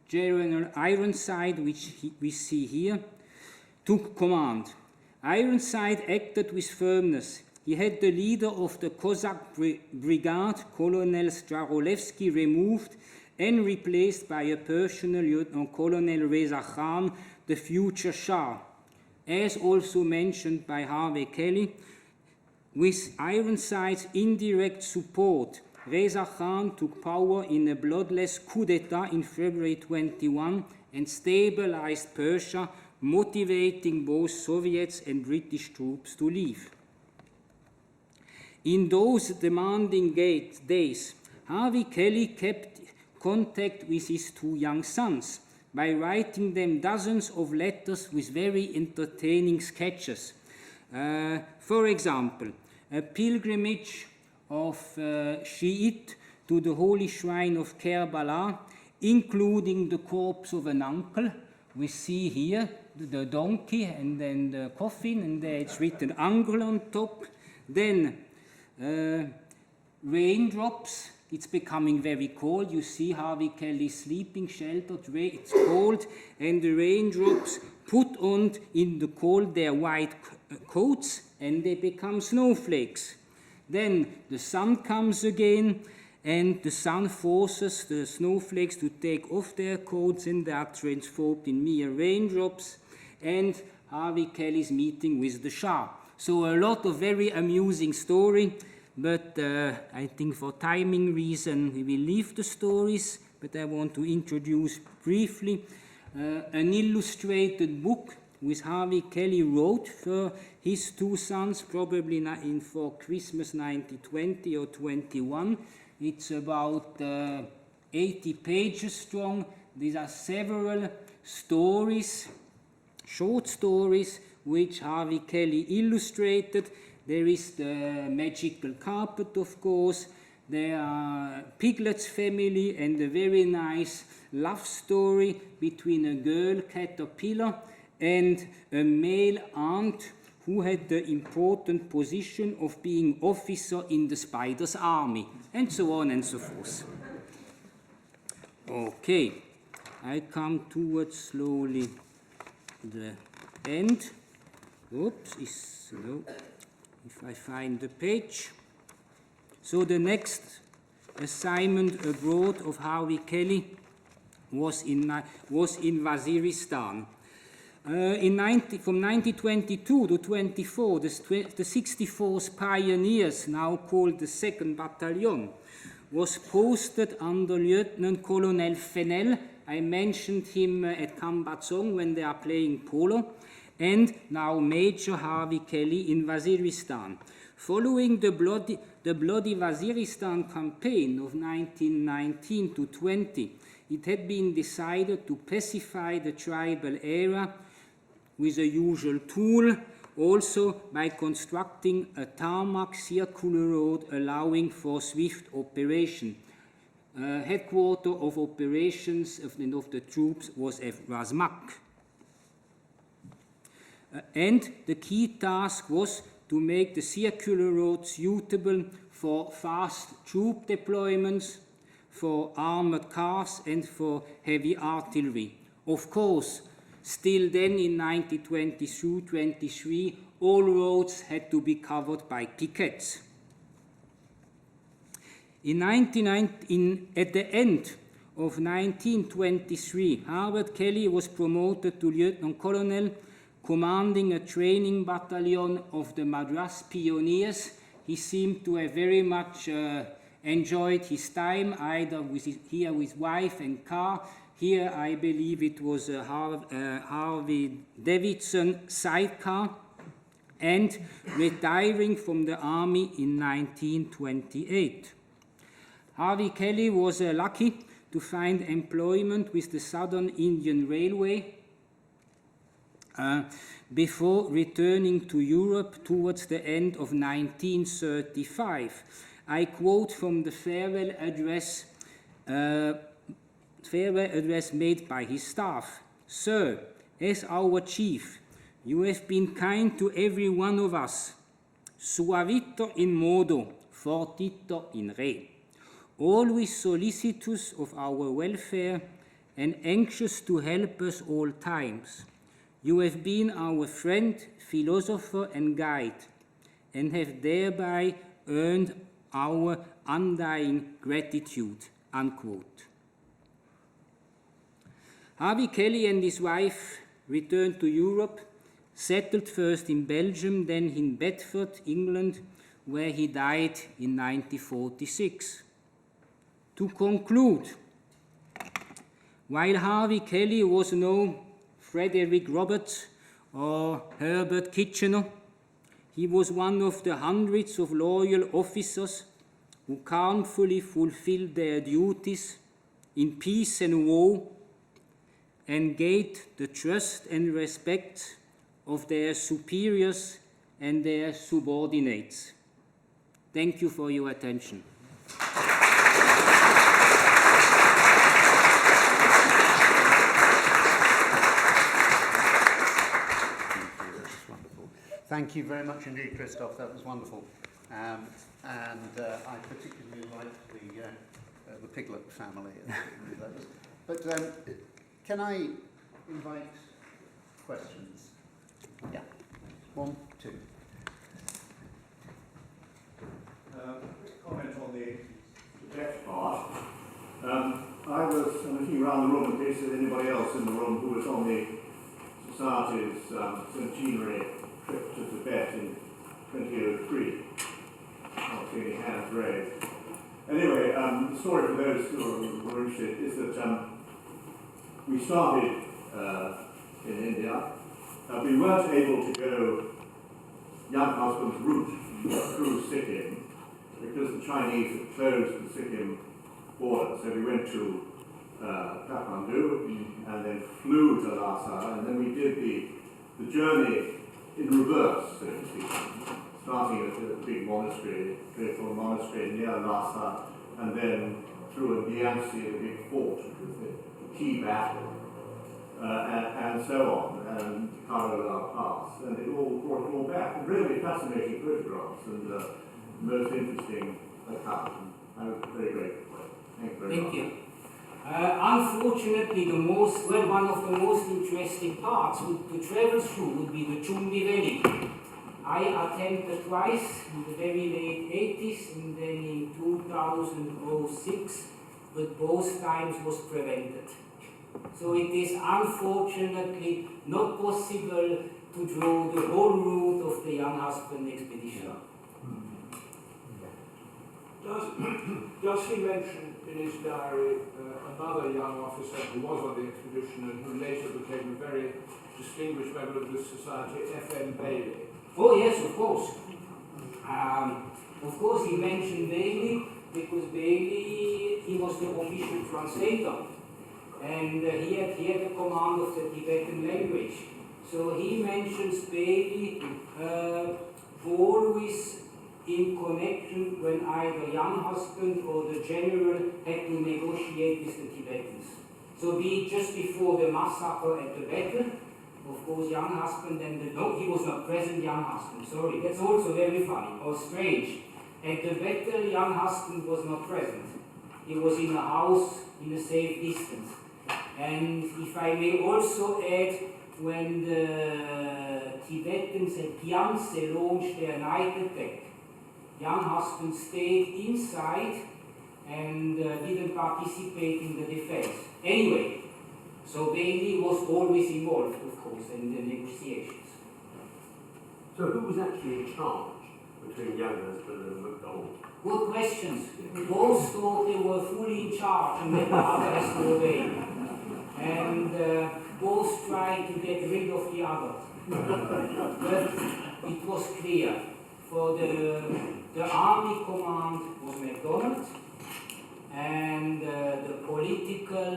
General Ironside, which we see here, took command. Ironside acted with firmness. He had the leader of the Cossack brigade, Colonel Starolevsky, removed and replaced by a Persian Lieutenant Colonel Reza Khan, the future Shah. As also mentioned by Harvey-Kelly, with Ironside's indirect support, Reza Khan took power in a bloodless coup d'etat in February 21 and stabilized Persia, motivating both Soviets and British troops to leave. In those demanding days, Harvey-Kelly kept contact with his two young sons by writing them dozens of letters with very entertaining sketches. For example, a pilgrimage of Shiite to the holy shrine of Kerbala, including the corpse of an uncle. We see here the donkey and then the coffin, and there it's written uncle on top. Then raindrops. It's becoming very cold. You see Harvey-Kelly sleeping sheltered. It's cold, and the raindrops put on in the cold their white coats, and they become snowflakes. Then the sun comes again, and the sun forces the snowflakes to take off their coats, and they are transformed in mere raindrops. And Harvey-Kelly's meeting with the Shah. So a lot of very amusing story. But I think for timing reason we will leave the stories, but I want to introduce briefly an illustrated book which Harvey-Kelly wrote for his two sons, probably for Christmas 1920 or 21. It's about 80 pages strong. These are several stories, short stories, which Harvey-Kelly illustrated. There is the magical carpet, of course. There are Piglet's family and a very nice love story between a girl caterpillar and a male ant who had the important position of being officer in the spider's army, and so on and so forth. Okay, I come towards slowly the end. Oops, it's slow. If I find the page. So the next assignment abroad of Harvey-Kelly was in Waziristan. From 1922 to 24, the 64th Pioneers, now called the 2nd Battalion, was posted under Lieutenant Colonel Fennell. I mentioned him at Kambatsong when they are playing polo. And now Major Harvey-Kelly in Waziristan. Following the bloody Waziristan campaign of 1919 to 20, it had been decided to pacify the tribal area with the usual tool, also by constructing a tarmac circular road allowing for swift operation. Headquarters of operations of the troops was at Razmak. And the key task was to make the circular road suitable for fast troop deployments, for armored cars, and for heavy artillery. Of course, still then in 1922-23, all roads had to be covered by pickets. At the end of 1923, Harvey-Kelly was promoted to Lieutenant Colonel, commanding a training battalion of the Madras Pioneers. He seemed to have very much enjoyed his time, either here with wife and car. Here, I believe it was a Harvey Davidson sidecar, and retiring from the army in 1928. Harvey-Kelly was lucky to find employment with the Southern Indian Railway before returning to Europe towards the end of 1935. I quote from the farewell address made by his staff. "Sir, as our chief, You have been kind to every one of us. Suaviter in modo, fortiter in re. Always solicitous of our welfare and anxious to help us all times. You have been our friend, philosopher, and guide, and have thereby earned our undying gratitude, unquote. Harvey-Kelly and his wife returned to Europe, settled first in Belgium, then in Bedford, England, where he died in 1946. To conclude, while Harvey-Kelly was no Frederick Roberts or Herbert Kitchener, he was one of the hundreds of loyal officers who calmly fulfilled their duties in peace and war and gained the trust and respect of their superiors and their subordinates. Thank you for your attention. Thank you very much indeed, Christoph. That was wonderful. I particularly liked the Piglet family. But can I invite questions? Yeah. 1, 2. Comment on the Tibet part. I was looking around the room in case there's anybody else in the room who was on the Society's centenary trip to Tibet in 2003. I don't see any hands raised. Anyway, the story for those who were interested is that we started in India. We weren't able to go Younghusband's route through Sikkim because the Chinese had closed the Sikkim border. So we went to Kathmandu and then flew to Lhasa, and then we did the journey in reverse, so to speak, starting at a big monastery, beautiful monastery near Lhasa, and then through a Biansi, a big fort, the key battle, and so on, and Karola Pass, and it all brought it all back. And really fascinating photographs and most interesting account. I was very grateful. Thank you very much. Thank you. Unfortunately, one of the most interesting parts to travel through would be the Chumbi Valley. I attempted twice in the very late 80s and then in 2006, but both times was prevented. So it is unfortunately not possible to draw the whole route of the Younghusband Expedition. Does he mention in his diary another young officer who was on the expedition and who later became a very distinguished member of the society, F.M. Bailey? Oh yes, of course. Of course he mentioned Bailey because Bailey, he was the official translator and he had the command of the Tibetan language. So he mentions Bailey always in connection when either Younghusband or the general had to negotiate with the Tibetans. So be it just before the massacre at the battle, of course Younghusband and no, he was not present, Younghusband, sorry, that's also very funny or strange. At the battle, Younghusband was not present. He was in a house in a safe distance. And if I may also add, when the Tibetans at Gyantse launched their night attack, Younghusband stayed inside and didn't participate in the defense. Anyway, so Bailey was always involved, of course, in the negotiations. So who was actually in charge between Younghusband and MacDonald? Good questions. Both thought they were fully in charge and that the other has to obey. And both tried to get rid of the other. But it was clear. For the army command was MacDonald, and the political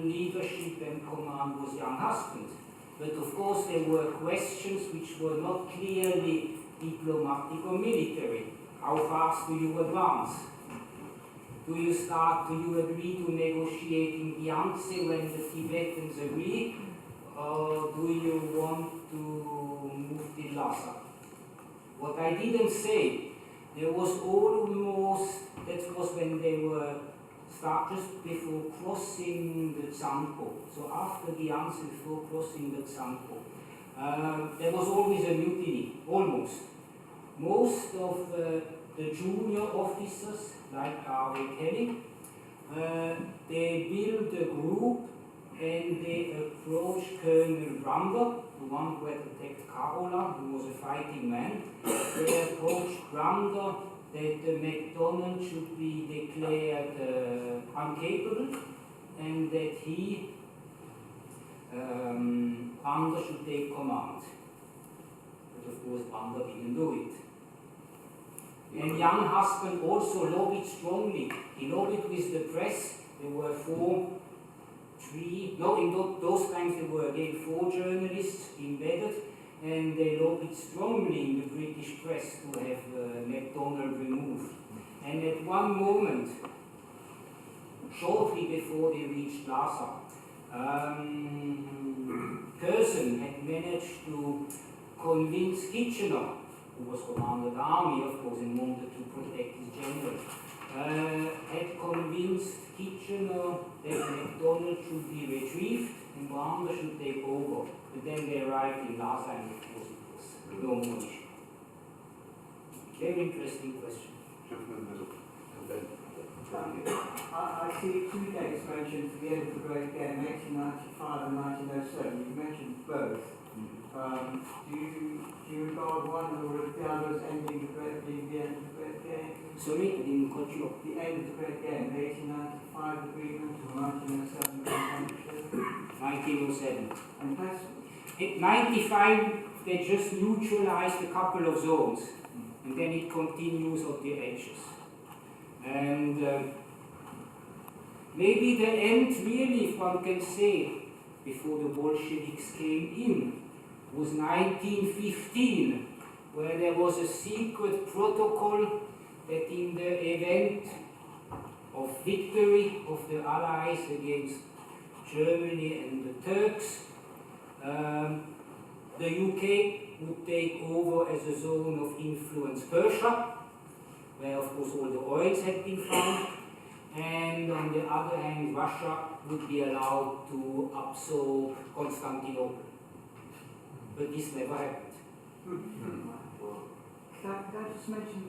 leadership and command was Younghusband. But of course there were questions which were not clearly diplomatic or military. How fast do you advance? Do you agree to negotiate in Gyantse when the Tibetans agree? or do you want to move to Lhasa? What I didn't say, there was almost, that was when they were just before crossing the Tsampo. So after the answer, before crossing the Tsampo, there was always a mutiny, almost. Most of the junior officers, like Harvey-Kelly, they built a group and they approached Colonel Grunder, the one who had attacked Karola, who was a fighting man. They approached Grunder that MacDonald should be declared uncapable and that he, Grunder should take command. But of course, Grunder didn't do it. And Younghusband also lobbied strongly. He lobbied with the press. There were in those times there were again 4 journalists embedded, and they lobbied strongly in the British press to have MacDonald removed. And at one moment, shortly before they reached Lhasa, Curzon had managed to convince Kitchener, who was commander of the army, of course, and wanted to protect his general, had convinced Kitchener that MacDonald should be retrieved and Baumer should take over. But then they arrived in Lhasa and of course it was no more issue. Very interesting question. I see 2 dates mentioned at the end of the Great Game, 1895 and 1907. You mentioned both. Do you regard one or the other as ending being the end of the Great Game? Sorry, I didn't cut you off. The end of the Great Game, 1895 agreement or 1907 convention? 1907. And that's... In 95, they just neutralized a couple of zones, and then it continues on the edges. And maybe the end, really, if one can say, before the Bolsheviks came in, was 1915, where there was a secret protocol that in the event of victory of the Allies against Germany and the Turks, the UK would take over as a zone of influence Persia, where of course all the oils had been found, and on the other hand Russia would be allowed to absorb Constantinople. But this never happened. Could I just mention,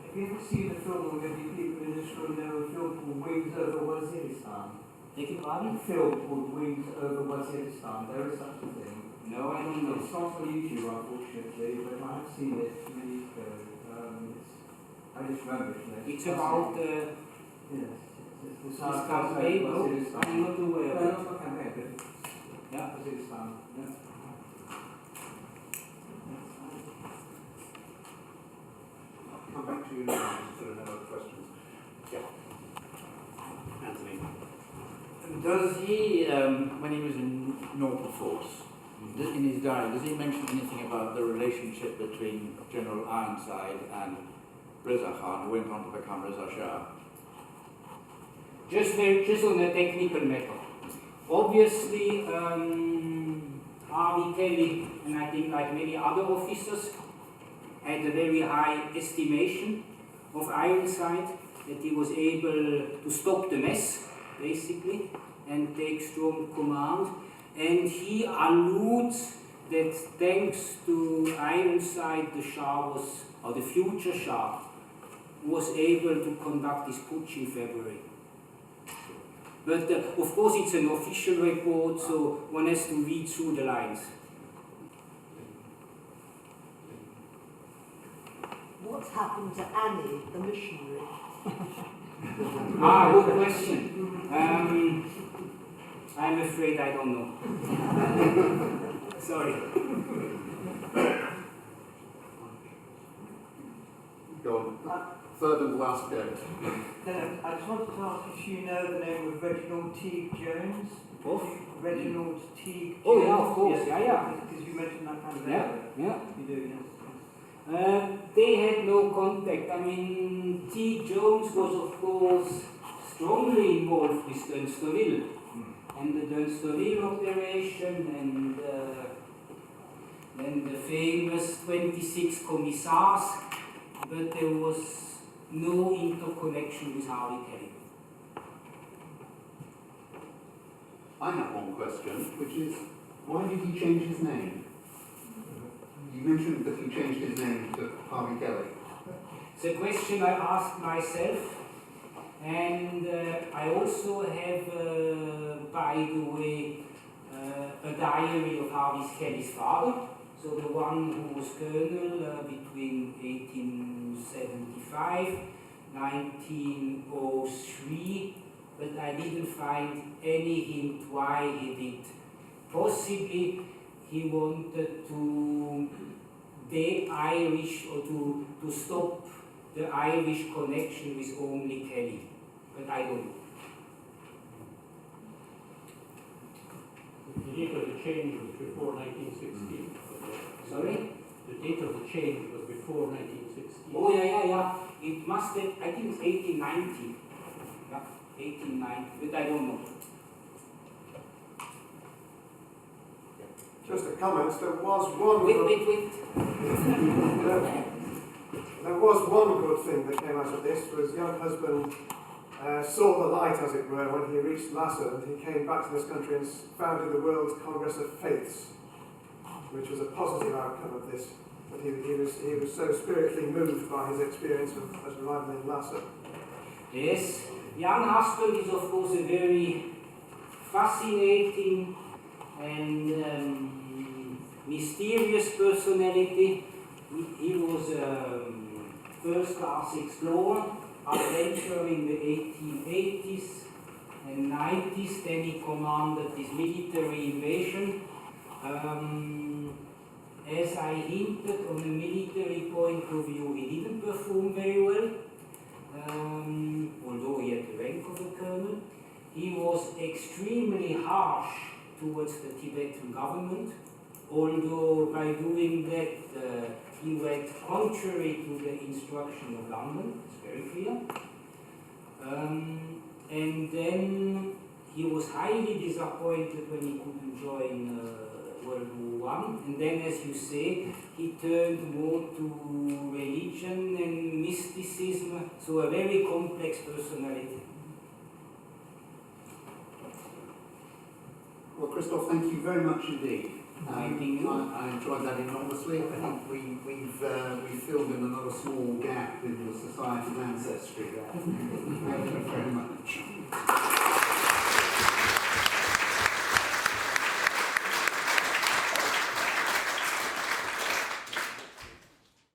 have you ever seen a film, or maybe people in this room know a film called Wings Over Waziristan? Beg your pardon? A film called Wings Over Waziristan. There is such a thing. No, I don't know. It's not on YouTube, unfortunately, but I have seen it many years ago. I just remember it. It's about yes, it's this campaign, no? I'm not aware of it. No, not campaign, but Yeah. Waziristan. Yeah. Come back to you now, sort of no other questions. Yeah. Anthony. Does he, when he was in Norfolk Force, in his diary, does he mention anything about the relationship between General Ironside and Reza Khan, who went on to become Reza Shah? Just on a technical matter. Obviously, Harvey-Kelly, and I think like many other officers, had a very high estimation of Ironside, that he was able to stop the mess, basically, and take strong command. And he alludes that thanks to Ironside, the Shah was, or the future Shah, was able to conduct his putsch in February. But of course it's an official report, so one has to read through the lines. What's happened to Annie, the missionary? Good question. I'm afraid I don't know. Sorry. Go on. Third and last go. Then I just wanted to ask if you know the name of Reginald Teague Jones. Reginald Teague Jones. Oh yeah, of course. Yes, Yeah. Because you mentioned that kind of Yeah, area. yeah. You do, yes. They had no contact. I mean, T. Jones was, of course, strongly involved with Dunsterville and the Dunsterville operation and then the famous 26 commissars, but there was no interconnection with Harvey-Kelly. I have one question, which is, why did he change his name? You mentioned that he changed his name to Harvey-Kelly. It's a question I asked myself, and I also have, by the way, a diary of Harvey-Kelly's father, so the one who was colonel between 1875 1903, but I didn't find any hint why he did. Possibly he wanted to de-Irish or to stop the Irish connection with only Kelly, but I don't know. The date of the change was before 1916. Sorry? The date of the change was before 1916. Oh yeah. It must have, I think it's 1890. Yeah, 1890, but I don't know. Just a comment, there was one Wait. there was one good thing that came out of this, was Younghusband saw the light, as it were, when he reached Lhasa, and he came back to this country and founded the World Congress of Faiths, which was a positive outcome of this. But he was so spiritually moved by his experience of arriving in Lhasa. Yes, Younghusband is of course a very fascinating and mysterious personality. He was a first-class explorer, adventurer in the 1880s and 90s. Then he commanded this military invasion. As I hinted, on a military point of view, he didn't perform very well, although he had the rank of a colonel. He was extremely harsh towards the Tibetan government, although by doing that he went contrary to the instruction of London, it's very clear. And then he was highly disappointed when he couldn't join World War I, and then, as you say, he turned more to religion and mysticism, so a very complex personality. Well, Christoph, thank you very much indeed. Thanking you. I enjoyed that enormously. I think we've filled in another small gap in the Society's ancestry there. Thank you very much.